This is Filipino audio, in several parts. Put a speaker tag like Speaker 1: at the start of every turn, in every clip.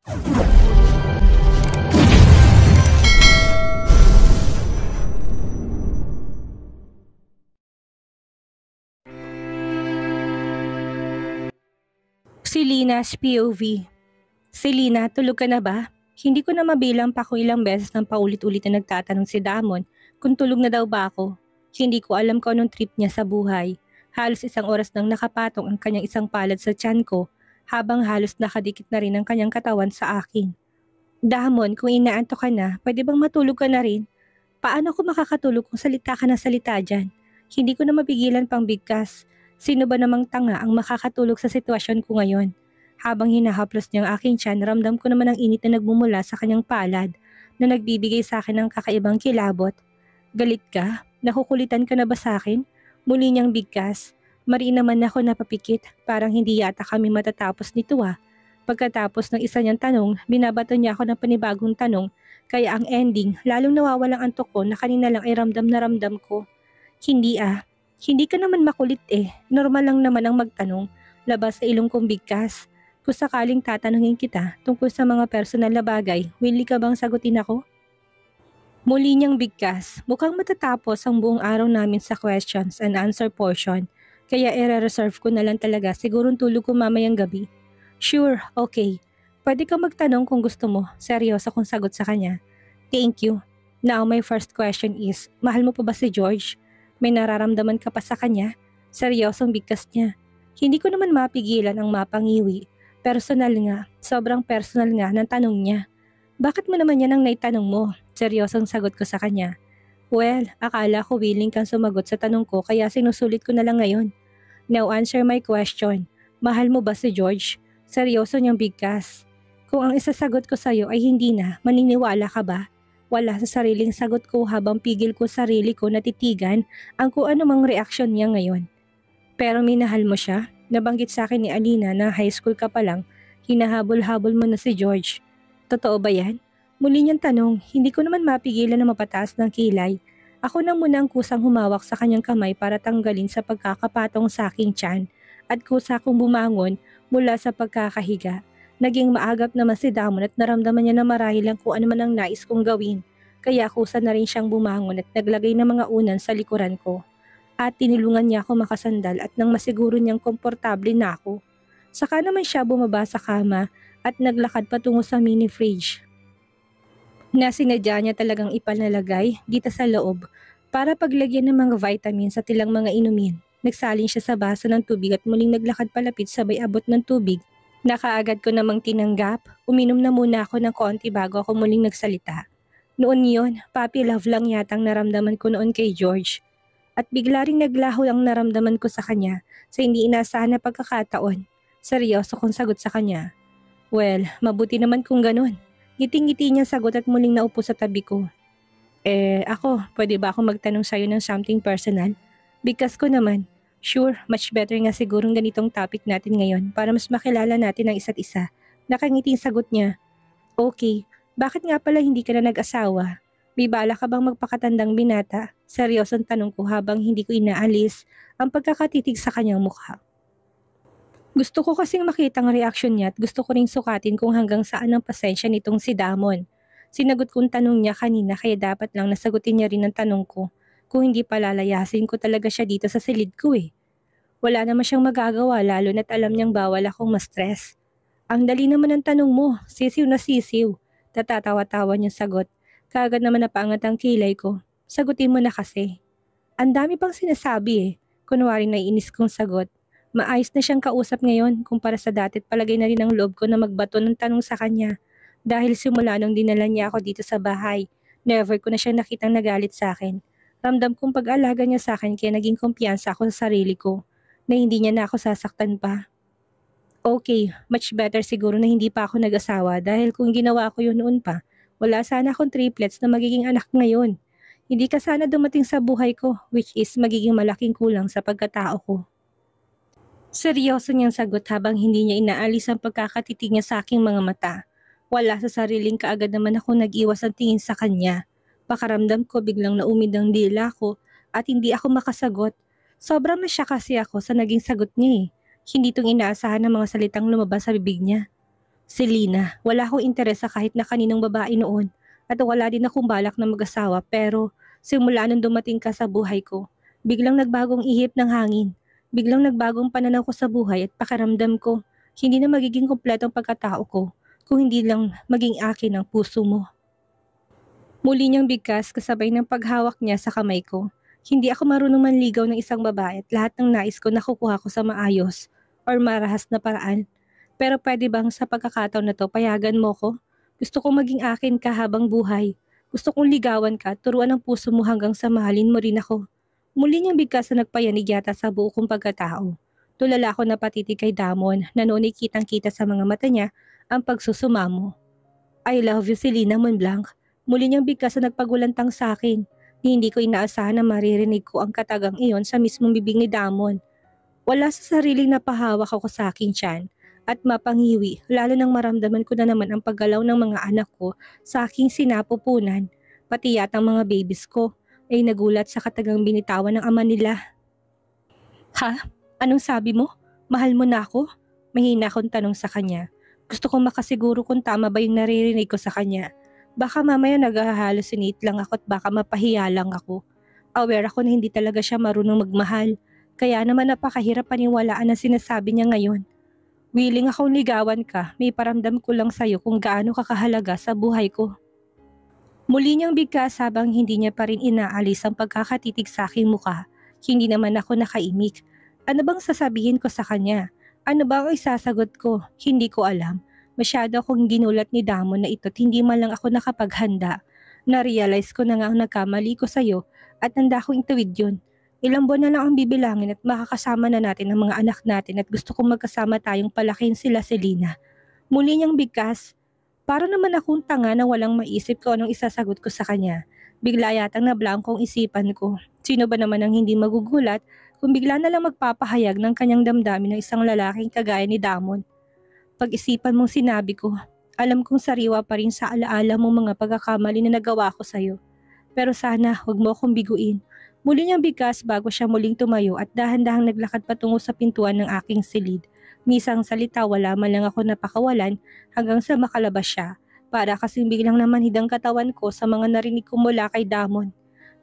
Speaker 1: Selina's POV. Selina, tulog ka na ba? Hindi ko na mabilang pa kung ilang beses nang paulit-ulit na nagtatanong si Damon kung tulog na daw ba ako. Hindi ko alam kung anong trip niya sa buhay. Halos 1 oras nang nakapatong ang kanyang isang palad sa tiyan ko habang halos nakadikit na rin ang kanyang katawan sa akin. Damon, kung inaantok ka na, pwede bang matulog ka na rin? Paano ako makakatulog kung salita ka na salita dyan? Hindi ko na mapigilan pang bigkas. Sino ba namang tanga ang makakatulog sa sitwasyon ko ngayon? Habang hinahaplos niya ang aking tiyan, ramdam ko naman ang init na nagmumula sa kanyang palad na nagbibigay sa akin ng kakaibang kilabot. Galit ka? Nakukulitan ka na ba sa akin? Muli niyang bigkas. Mariin naman ako napapikit, parang hindi yata kami matatapos nito ah. Pagkatapos ng isa niyang tanong, binabato niya ako ng panibagong tanong, kaya ang ending, lalong nawawalang antok ko na kanina lang ay ramdam na ramdam ko. Hindi ah, hindi ka naman makulit eh, normal lang naman ang magtanong, labas sa ilong kong bigkas. Kung sakaling tatanungin kita tungkol sa mga personal na bagay, willing ka bang sagutin ako? Muli niyang bigkas, mukhang matatapos ang buong araw namin sa questions and answer portion, kaya i-reserve ko na lang talaga sigurong tulog ko mamayang gabi. Sure, okay. Pwede kang magtanong kung gusto mo, seryoso kong sagot sa kanya. Thank you. Now my first question is, mahal mo pa ba si George? May nararamdaman ka pa sa kanya? Seryosong bigkas niya. Hindi ko naman mapigilan ang mapangiwi. Personal nga, sobrang personal nga ng tanong niya. Bakit mo naman yan ang naitanong mo? Seryosong sagot ko sa kanya. Well, akala ko willing kang sumagot sa tanong ko kaya sinusulit ko na lang ngayon. Now answer my question. Mahal mo ba si George? Seryoso niyang bigkas. Kung ang isasagot ko sa'yo ay hindi na, maniniwala ka ba? Wala sa sariling sagot ko habang pigil ko sarili ko natitigan ang kung anumang reaksyon niya ngayon. Pero minahal mo siya? Nabanggit sa akin ni Alina na high school ka pa lang, hinahabol-habol mo na si George. Totoo ba yan? Muli niyang tanong, hindi ko naman mapigilan na mapataas ng kilay. Ako nang muna ang kusang humawak sa kanyang kamay para tanggalin sa pagkakapatong sa aking tiyan at kusa kong bumangon mula sa pagkakahiga. Naging maagap naman si Damon at naramdaman niya na marahil ang kung ano man ang nais kong gawin. Kaya kusa na rin siyang bumangon at naglagay ng mga unan sa likuran ko. At tinulungan niya ako makasandal at nang masiguro niyang komportable na ako. Saka naman siya bumaba sa kama at naglakad patungo sa mini fridge na sinadya niya talagang ipalalagay dito sa loob para paglagyan ng mga vitamins at ilang mga inumin. Nagsalin siya sa baso ng tubig at muling naglakad palapit sabay abot ng tubig. Nakaagad ko namang tinanggap, uminom na muna ako ng konti bago ako muling nagsalita. Noon yon, puppy love lang yatang naramdaman ko noon kay George. At bigla ring naglaho ang naramdaman ko sa kanya sa hindi inaasahan na pagkakataon. Seryoso kong sagot sa kanya. Well, mabuti naman kung ganun. Ngiting-ngiti niyang sagot at muling naupo sa tabi ko. Ako, pwede ba ako magtanong sa'yo ng something personal? Bigkas ko naman. Sure, much better nga sigurong ganitong topic natin ngayon para mas makilala natin ang isa't isa. Nakangiting sagot niya. Okay, bakit nga pala hindi ka na nag-asawa? May bala ka bang magpakatandang binata? Seryosong tanong ko habang hindi ko inaalis ang pagkakatitig sa kanyang mukha. Gusto ko kasing makita ang reaksyon niya at gusto ko ring sukatin kung hanggang saan ang pasensya nitong si Damon. Sinagot kong tanong niya kanina kaya dapat lang nasagutin niya rin ang tanong ko. Kung hindi palalayasin ko talaga siya dito sa silid ko eh. Wala naman siyang magagawa lalo na't alam niyang bawal akong ma-stress. Ang dali naman ng tanong mo, sisiw na sisiw. Tatatawa-tawa niyang sagot. Kaagad naman napaangat ang kilay ko. Sagutin mo na kasi. Ang dami pang sinasabi eh. Kunwari naiinis kong sagot. Maayos na siyang kausap ngayon kumpara sa dati't palagay na rin ang loob ko na magbato ng tanong sa kanya. Dahil simula nung dinala niya ako dito sa bahay, never ko na siyang nakitang nagalit sa akin. Ramdam kong pag-alaga niya sa akin kaya naging kumpiyansa ako sa sarili ko na hindi niya na ako sasaktan pa. Okay, much better siguro na hindi pa ako nag-asawa dahil kung ginawa ko yun noon pa, wala sana akong triplets na magiging anak ngayon. Hindi ka sana dumating sa buhay ko which is magiging malaking kulang sa pagkatao ko. Seryoso niyang sagot habang hindi niya inaalis ang pagkakatitig niya sa aking mga mata. Wala sa sariling kaagad naman ako nag-iwas ang tingin sa kanya. Pakaramdam ko biglang naumid ang dila ko at hindi ako makasagot. Sobrang nasya kasi ako sa naging sagot niya eh. Hindi itong inaasahan ng mga salitang lumabas sa bibig niya. Selena, wala akong interes sa kahit na kaninong babae noon at wala din akong balak na mag-asawa pero simula nung dumating ka sa buhay ko, biglang nagbagong ihip ng hangin. Biglang nagbagong pananaw ko sa buhay at pakiramdam ko, hindi na magiging kumpleto ang pagkatao ko kung hindi lang maging akin ang puso mo. Muli niyang bigkas kasabay ng paghawak niya sa kamay ko. Hindi ako marunong manligaw ng isang babae at lahat ng nais ko nakukuha ko sa maayos or marahas na paraan. Pero pwede bang sa pagkakataon na to payagan mo ko? Gusto kong maging akin ka habang buhay. Gusto kong ligawan ka, turuan ang puso mo hanggang sa mahalin mo rin ako. Muli niyang bigkas na nagpayanig yata sa buo kong pagkatao. Tulala ako na patitig kay Damon na noon ay kitang-kita sa mga mata niya ang pagsusumamo. I love you, Selena Moonblanc. Muli niyang bigkas na nagpagulantang sa akin. Hindi ko inaasahan na maririnig ko ang katagang iyon sa mismong bibig ni Damon. Wala sa sariling napahawak ako sa aking tiyan at mapangiwi lalo nang maramdaman ko na naman ang paggalaw ng mga anak ko sa aking sinapupunan. Pati yata ang mga babies ko ay nagulat sa katagang binitawan ng ama nila. Ha? Anong sabi mo? Mahal mo na ako? Mahina akong tanong sa kanya. Gusto kong makasiguro kung tama ba yung naririnig ko sa kanya. Baka mamaya nag-hallucinate lang ako at baka mapahiya lang ako. Aware ako na hindi talaga siya marunong magmahal. Kaya naman napakahirap paniwalaan ang sinasabi niya ngayon. Willing akong ligawan ka, may paramdam ko lang sa'yo kung gaano kakahalaga sa buhay ko. Muli niyang bigkas habang hindi niya pa rin inaalis ang pagkakatitig sa aking muka. Hindi naman ako nakaimik. Ano bang sasabihin ko sa kanya? Ano ba ang isasagot ko? Hindi ko alam. Masyado akong ginulat ni Damon na ito't hindi man lang ako nakapaghanda. Na-realize ko na nga ang nagkamali ko sa'yo at handa akong ituwid yun. Ilang buwan na lang ang bibilangin at makakasama na natin ang mga anak natin at gusto kong magkasama tayong palakihin sila, Selena. Muli niyang bigkas. Para naman akong tanga na walang maisip ko anong isasagot ko sa kanya. Bigla yatang nablangkong isipan ko. Sino ba naman ang hindi magugulat kung bigla na lang magpapahayag ng kanyang damdamin ng isang lalaking kagaya ni Damon? Pag-isipan mong sinabi ko, alam kong sariwa pa rin sa alaala mong mga pagkakamali na nagawa ko sa'yo. Pero sana huwag mo akong biguin. Muli niyang bigkas bago siya muling tumayo at dahan-dahang naglakad patungo sa pintuan ng aking silid. Misang salita wala man lang ako napakawalan hanggang sa makalabas siya. Para kasing biglang namanhid ang katawan ko sa mga narinig ko mula kay Damon.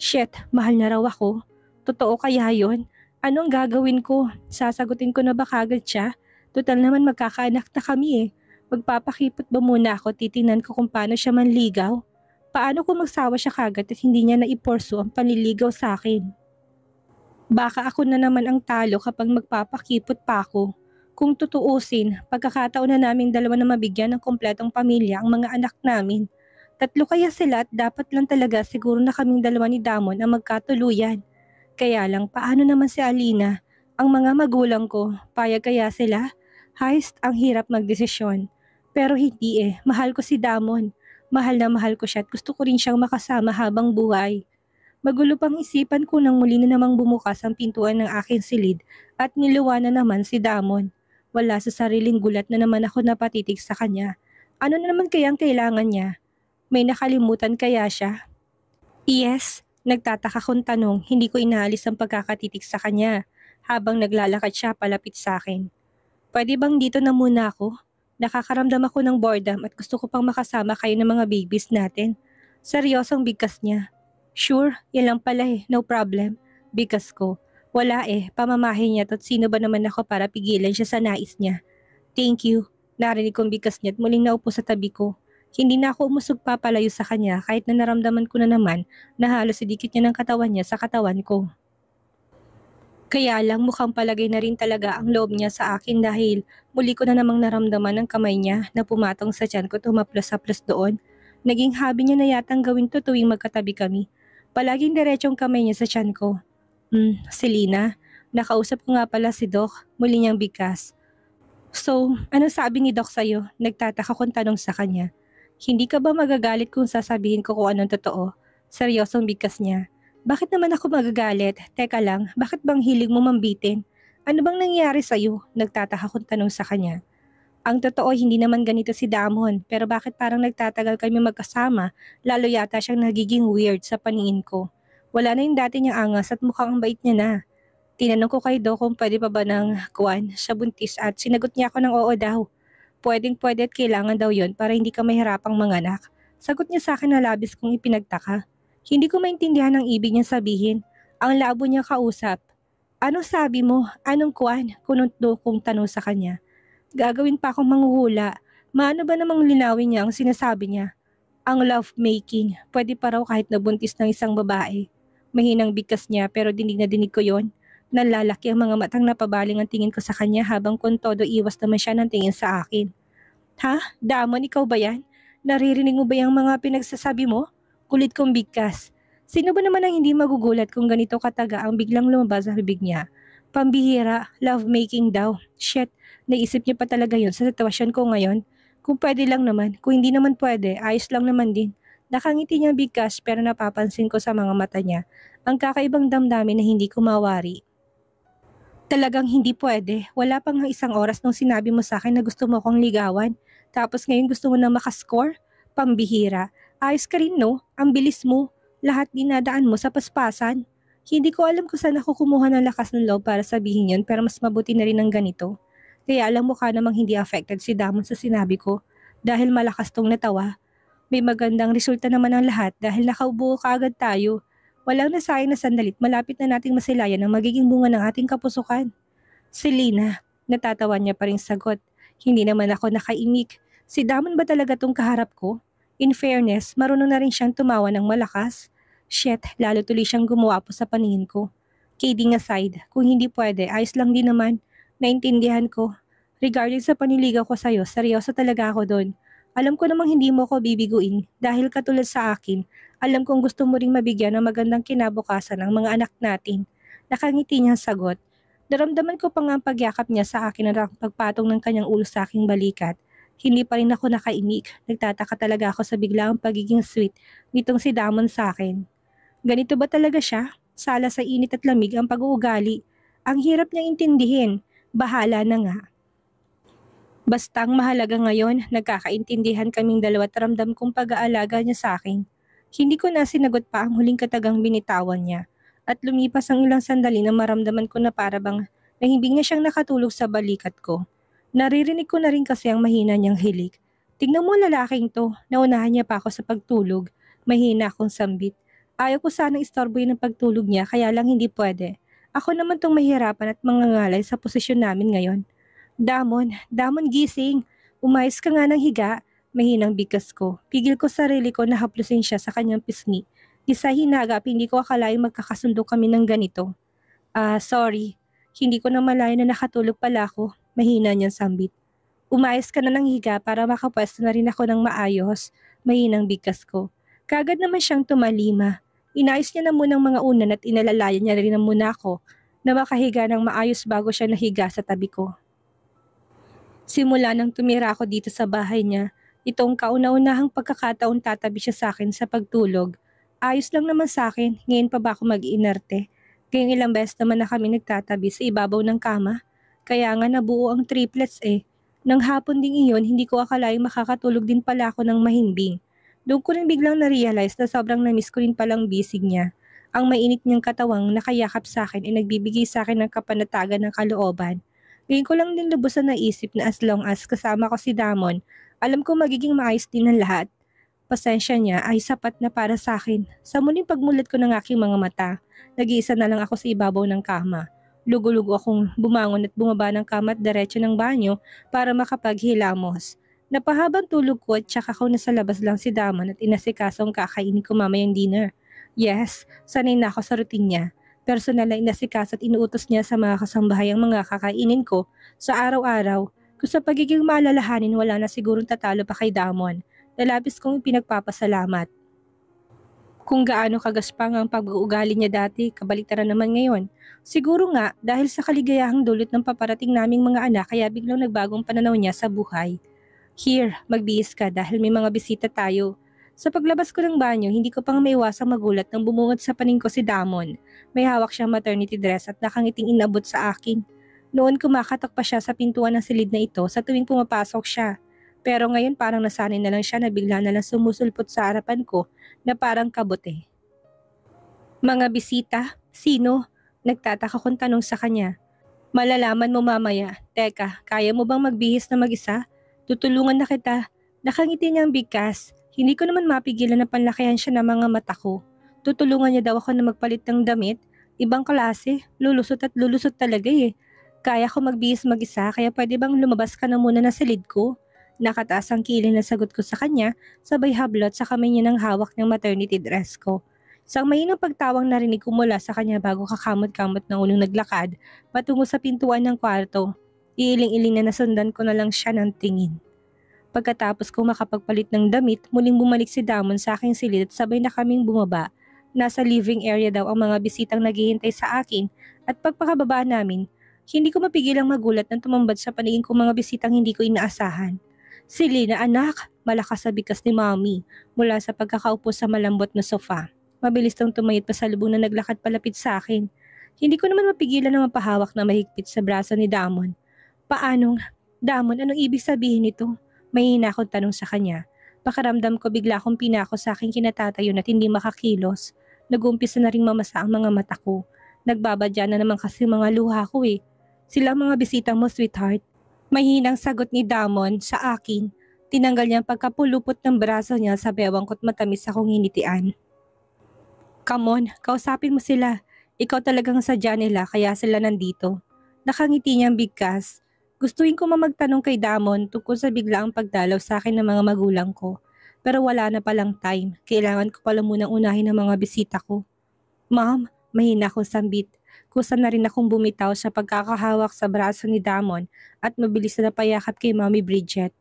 Speaker 1: Shit, mahal na raw ako. Totoo kaya yon? Anong gagawin ko? Sasagutin ko na ba kagad siya? Total naman magkakaanak na kami eh. Magpapakipot ba muna ako, titingnan ko kung paano siya manligaw? Paano kung magsawa siya kagad at hindi niya naiporso ang panliligaw sa akin? Baka ako na naman ang talo kapag magpapakipot pa ako. Kung tutuusin, pagkakataon na naming dalawa na mabigyan ng kompletong pamilya ang mga anak namin. Tatlo kaya sila at dapat lang talaga siguro na kaming dalawa ni Damon ang magkatuluyan. Kaya lang paano naman si Alina? Ang mga magulang ko, payag kaya sila? Heist, ang hirap magdesisyon. Pero hindi eh, mahal ko si Damon. Mahal na mahal ko siya at gusto ko rin siyang makasama habang buhay. Magulo pang isipan ko nang muli na namang bumukas ang pintuan ng aking silid at niluwa na naman si Damon. Wala sa sariling gulat na naman ako napatitig sa kanya. Ano na naman kaya ang kailangan niya? May nakalimutan kaya siya? Yes, nagtataka kong tanong, hindi ko inaalis ang pagkakatitig sa kanya habang naglalakad siya palapit sa akin. Pwede bang dito na muna ako? Nakakaramdam ako ng boredom at gusto ko pang makasama kayo ng mga babies natin. Seryosong bigkas niya. Sure, yan lang pala eh, no problem. Bigkas ko. Wala eh, pamamahin niya at sino ba naman ako para pigilan siya sa nais niya. Thank you. Narinig kong bigkas niya at muling naupo sa tabi ko. Hindi na ako umusog papalayo sa kanya kahit na naramdaman ko na naman na halos sidikit niya ng katawan niya sa katawan ko. Kaya lang mukhang palagay na rin talaga ang loob niya sa akin dahil muli ko na namang naramdaman ng kamay niya na pumatong sa tiyan ko tumaplas-haplas doon. Naging hobby niya na yatang gawin to tuwing magkatabi kami. Palaging diretsong kamay niya sa tiyan ko. Selena, nakausap ko nga pala si Doc, muli niyang bigkas. So, ano sabi ni Doc sa'yo? Nagtataka kong tanong sa kanya. Hindi ka ba magagalit kung sasabihin ko kung anong totoo? Seryosong bigkas niya. Bakit naman ako magagalit? Teka lang, bakit bang hilig mo mambitin? Ano bang nangyari sa'yo? Nagtataka kong tanong sa kanya. Ang totoo, hindi naman ganito si Damon, pero bakit parang nagtatagal kami magkasama, lalo yata siyang nagiging weird sa paningin ko. Wala na yung dati niyang angas at mukhang ang bait niya na. Tinanong ko kay Doc kung pwede pa ba ng kuwan, siya buntis at sinagot niya ako ng oo daw. pwedeng-pwede at kailangan daw yon para hindi ka mahirapang manganak. Sagot niya sa akin na labis kong ipinagtaka. Hindi ko maintindihan ang ibig niya sabihin. Ang labo niya kausap. Anong sabi mo? Anong kuwan? Kununto kong tanong sa kanya. Gagawin pa akong manghuhula. Maano ba namang linawin niya ang sinasabi niya? Ang love making. Pwede pa raw kahit nabuntis ng isang babae. Mahinang bigkas niya pero dinig na dinig ko yon. Nalalaki ang mga matang napabaling ang tingin ko sa kanya habang kung todo iwas naman siya ng tingin sa akin. Ha? Damon, ikaw ba yan? Naririnig mo ba yung mga pinagsasabi mo? Kulit kong bigkas. Sino ba naman ang hindi magugulat kung ganito kataga ang biglang lumabas sa bibig niya? Pambihira, lovemaking daw. Shit, naisip niya pa talaga yun sa sitwasyon ko ngayon. Kung pwede lang naman, kung hindi naman pwede, ayos lang naman din. Nakangiti niya bigkas pero napapansin ko sa mga mata niya ang kakaibang damdamin na hindi ko mawari. Talagang hindi pwede. Wala pang nga isang oras nung sinabi mo sa akin na gusto mo akong ligawan. Tapos ngayon gusto mo na makascore? Pambihira. Ayos ka rin no? Ang bilis mo. Lahat dinadaan mo sa paspasan. Hindi ko alam kung saan ako kumuha ng lakas ng loob para sabihin yun pero mas mabuti na rin ng ganito. Kaya alam mo ka namang hindi affected si Damon sa sinabi ko. Dahil malakas tong natawa. May magandang resulta naman ang lahat dahil nakaubo kaagad tayo. Walang nasayang na sandalit malapit na nating masilayan ang magiging bunga ng ating kapusukan. Selena, natatawa niya pa ring sagot. Hindi naman ako nakaimik. Si Damon ba talaga tong kaharap ko? In fairness, marunong na rin siyang tumawa ng malakas. Shit, lalo tuloy siyang gumawapo sa paningin ko. Kidding aside, kung hindi pwede, ayos lang din naman. Naintindihan ko. Regarding sa paniligaw ko sa'yo, seryoso talaga ako doon. Alam ko namang hindi mo ako bibiguin dahil katulad sa akin, alam kong gusto mo ring mabigyan ng magandang kinabukasan ng mga anak natin. Nakangiti niya sagot. Naramdaman ko pa nga ang pagyakap niya sa akin at ang pagpatong ng kanyang ulo sa aking balikat. Hindi pa rin ako nakaimik. Nagtataka talaga ako sa biglaang pagiging sweet nitong si Damon sa akin. Ganito ba talaga siya? Sala sa init at lamig ang pag-uugali. Ang hirap niyang intindihin. Bahala na nga. Basta ang mahalaga ngayon, nagkakaintindihan kaming dalawa at ramdam kong pag-aalaga niya sa akin. Hindi ko na sinagot pa ang huling katagang binitawan niya. At lumipas ang ilang sandali na maramdaman ko na parabang nahimbing niya siyang nakatulog sa balikat ko. Naririnig ko na rin kasi ang mahina niyang hilik. Tingnan mo lalaking to, naunahan niya pa ako sa pagtulog. Mahina akong sambit. Ayaw ko sanang istorbohin ang pagtulog niya kaya lang hindi pwede. Ako naman tong mahirapan at mangangalay sa posisyon namin ngayon. Damon gising. Umayos ka nga ng higa. Mahinang bigkas ko. Pigil ko sarili ko na haplusin siya sa kanyang pisngi. Di sa hinagap, hindi ko akalaing magkakasundo kami ng ganito. Sorry. Hindi ko na malayo na nakatulog pala ako. Mahina niyang sambit. Umayos ka na ng higa para makapwesto na rin ako ng maayos. Mahinang bigkas ko. Kagad naman siyang tumalima. Inayos niya na munang mga unan at inalalayan niya rin na muna ako na makahiga ng maayos bago siya nahiga sa tabi ko. Simula nang tumira ako dito sa bahay niya, itong kauna-unahang pagkakataon tatabi siya sa akin sa pagtulog. Ayos lang naman sa akin, ngayon pa ba ako mag-iinarte? Gayong ilang beses naman na kami nagtatabi sa ibabaw ng kama. Kaya nga nabuo ang triplets eh. Nang hapon ding iyon, hindi ko akalaing makakatulog din pala ako ng mahimbing. Doon ko rin biglang na-realize na sobrang na-miss ko rin palang bisig niya. Ang mainit niyang katawang nakayakap sa akin ay nagbibigay sa akin ng kapanatagan ng kalooban. Ngayon ko lang din lubusan naisip na as long as kasama ko si Damon, alam ko magiging maayos din ang lahat. Pasensya niya ay sapat na para sa akin. Sa muling pagmulat ko ng aking mga mata, nag-iisa na lang ako sa ibabaw ng kama. Lugo-lugo akong bumangon at bumaba ng kama at diretso ng banyo para makapaghilamos. Napahabang tulog ko at tsaka ko nasa labas lang si Damon at inasikasong kakainin ko mamayang dinner. Yes, sanay na ako sa routine niya. Personal na inasikaso at inuutos niya sa mga kasambahay ang mga kakainin ko sa araw-araw. Kung sa pagiging maalalahanin wala na sigurong tatalo pa kay Damon. Lalabis kong pinagpapasalamat. Kung gaano kagaspang ang pag-uugali niya dati, kabaliktaran naman ngayon. Siguro nga dahil sa kaligayahang dulot ng paparating naming mga anak kaya biglang nagbagong pananaw niya sa buhay. Here, magbihis ka dahil may mga bisita tayo. Sa paglabas ko ng banyo, hindi ko pang maiwasang magulat nang bumungad sa paning ko si Damon. May hawak siyang maternity dress at nakangiting inabot sa akin. Noon kumakatok pa siya sa pintuan ng silid na ito sa tuwing pumapasok siya. Pero ngayon parang nasanay na lang siya na bigla na lang sumusulpot sa harapan ko na parang kabote. Mga bisita? Sino? Nagtataka kong tanong sa kanya. Malalaman mo mamaya. Teka, kaya mo bang magbihis na mag-isa? Tutulungan na kita. Nakangiti niyang bigkas. Hindi ko naman mapigilan na panlakihan siya ng mga mata ko. Tutulungan niya daw ako na magpalit ng damit. Ibang klase, lulusot at lulusot talaga eh. Kaya ko magbihis mag-isa kaya pwede bang lumabas ka na muna na silid ko? Nakataas ang kilay na sagot ko sa kanya, sabay hablot sa kamay niya ng hawak ng maternity dress ko. Isang mahinang pagtawang narinig ko mula sa kanya bago kakamot-kamot na unang naglakad patungo sa pintuan ng kwarto. Iiling-iling na nasundan ko na lang siya ng tingin. Pagkatapos kong makapagpalit ng damit, muling bumalik si Damon sa aking silid at sabay na kaming bumaba. Nasa living area daw ang mga bisitang naghihintay sa akin at pagpakababa namin, hindi ko mapigilang magulat nang tumambad sa paningin ko mga bisitang hindi ko inaasahan. Selena anak, malakas sa bigkas ni Mommy mula sa pagkakaupo sa malambot na sofa. Mabilis nang tumayit pa sa lubong na naglakad palapit sa akin. Hindi ko naman mapigilan na mapahawak na mahigpit sa braso ni Damon. Paanong? Damon, anong ibig sabihin nito? Mahina akong tanong sa kanya. Pakaramdam ko bigla akong pinako sa aking kinatatayo at hindi makakilos. Nag-uumpisa na ring mamasa ang mga mata ko. Nagbabadya na naman kasi mga luha ko eh. Sila mga bisita mo, sweetheart. Mahinang sagot ni Damon sa akin. Tinanggal niya ang pagkapulupot ng braso niya sa bewang ko't matamis akong hinitian. Come on, kausapin mo sila. Ikaw talagang sadya nila kaya sila nandito. Nakangiti niyang bigkas. Gustuin ko magtanong kay Damon tungkol sa biglaang pagdalaw sa akin ng mga magulang ko. Pero wala na palang time. Kailangan ko pala munang unahin ang mga bisita ko. Ma'am, mahina akong sambit. Kusa na rin akong bumitaw sa pagkakahawak sa braso ni Damon at mabilis na napayakap kay Mommy Bridget.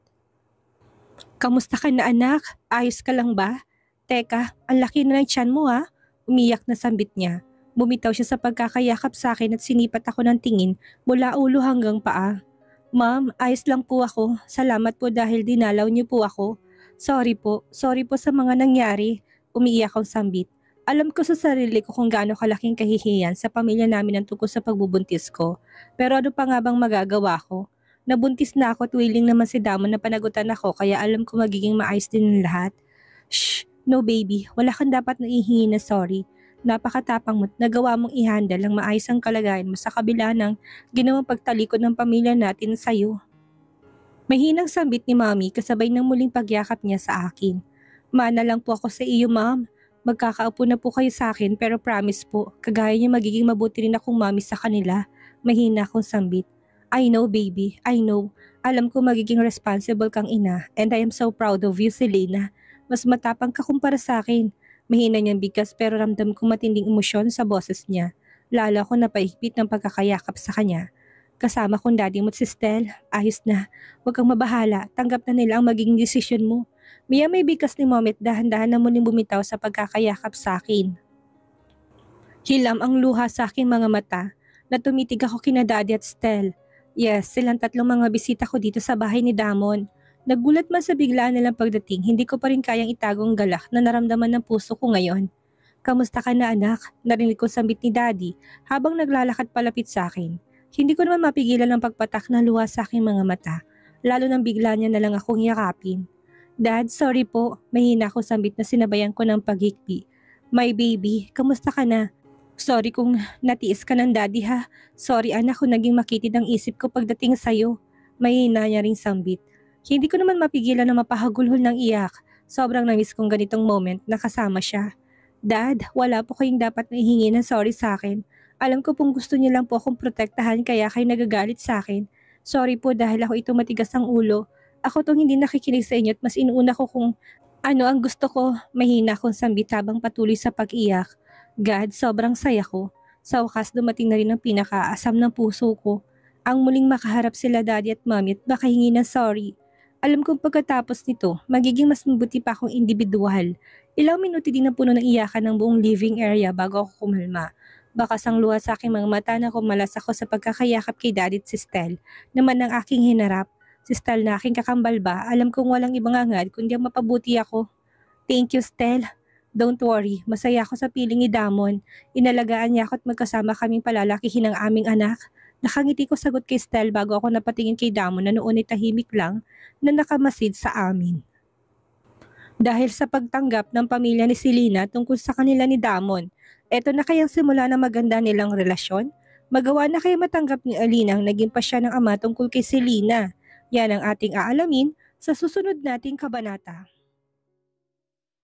Speaker 1: Kamusta ka na anak? Ayos ka lang ba? Teka, ang laki na ng tiyan mo ha? Umiyak na sambit niya. Bumitaw siya sa pagkakayakap sa akin at sinipat ako ng tingin mula ulo hanggang paa. Ma'am, ayos lang po ako. Salamat po dahil dinalaw niyo po ako. Sorry po sa mga nangyari. Umiiyak ang sambit. Alam ko sa sarili ko kung gaano kalaking kahihiyan sa pamilya namin ang tungkol sa pagbubuntis ko. Pero ano pa nga bang magagawa ko? Nabuntis na ako at willing naman si Damon na panagutan ako kaya alam ko magiging maayos din ang lahat. Shh! No baby, wala kang dapat na ihingi na sorry. Napakatapang mo't nagawa mong i-handle ang maayos ang kalagayan mo sa kabila ng ginawang pagtalikod ng pamilya natin sa'yo. Mahinang sambit ni Mommy kasabay ng muling pagyakap niya sa akin. Mana lang po ako sa iyo ma'am. Magkakaupo na po kayo sa akin pero promise po, kagaya niyo magiging mabuti rin akong mommy sa kanila. Mahina akong sambit. I know baby, I know. Alam ko magiging responsible kang ina and I am so proud of you Selena. Mas matapang ka kumpara sa akin. Mahina niyang bigkas pero ramdam ko matinding emosyon sa boses niya. Lalo ako napaihigpit ng pagkakayakap sa kanya. Kasama kong daddy mo't si Stel, ayos na. Huwag kang mabahala, tanggap na nila ang magiging desisyon mo. Maya may bigkas ni Momit dahan-dahan na muling bumitaw sa pagkakayakap sa akin. Hilam ang luha sa aking mga mata na tumitig ako kina Daddy at Stel. Yes, silang tatlong mga bisita ko dito sa bahay ni Damon. Nagulat man sa biglaan nilang pagdating, hindi ko pa rin kayang itagong galak na naramdaman ng puso ko ngayon. Kamusta ka na anak? Narinig ko sambit ni Daddy habang naglalakad palapit sa akin. Hindi ko naman mapigilan ang pagpatak na luha sa aking mga mata, lalo nang bigla niya na lang akong yakapin. Dad, sorry po. Mahina ako sambit na sinabayan ko ng paghikbi. My baby, kamusta ka na? Sorry kung natiis ka ng daddy ha. Sorry anak kung naging makitid ang isip ko pagdating sa'yo. Mahina niya ring sambit. Hindi ko naman mapigilan na mapahagulhol ng iyak. Sobrang namiss kong ganitong moment na kasama siya. Dad, wala po kayong dapat na ihingi ng sorry sa akin. Alam ko pong gusto niyo lang po akong protektahan kaya kayo nagagalit sa akin. Sorry po dahil ako ito matigas ang ulo. Ako tong hindi nakikinig sa inyo at mas inuuna ko kung ano ang gusto ko. Mahina akong sambit habang patuloy sa pag-iyak. God, sobrang saya ko. Sa wakas dumating na rin ang pinakaasam ng puso ko. Ang muling makaharap sila daddy at mommy at baka hingi ng sorry. Alam kong pagkatapos nito, magiging mas mabuti pa akong individual. Ilang minuto din na puno ng iyakan ng buong living area bago ako kumalma. Bakas ang luha sa aking mga mata na kumalas ako sa pagkakayakap kay daddy at si Stel. Naman ang aking hinarap. Si Stel na aking kakambal ba, alam kong walang ibang angad kundi ang mapabuti ako. Thank you, Stel. Don't worry, masaya ako sa piling ni Damon. Inalagaan niya ako at magkasama kaming palalakihin ang aming anak. Nakangiti ko sagot kay Stel bago ako napatingin kay Damon na noon ay tahimik lang na nakamasid sa amin. Dahil sa pagtanggap ng pamilya ni Selena tungkol sa kanila ni Damon, eto na kayang simula ng maganda nilang relasyon? Magawa na kaya matanggap ni Alina ang naging pasya ng ama tungkol kay Selena? Yan ang ating aalamin sa susunod nating kabanata.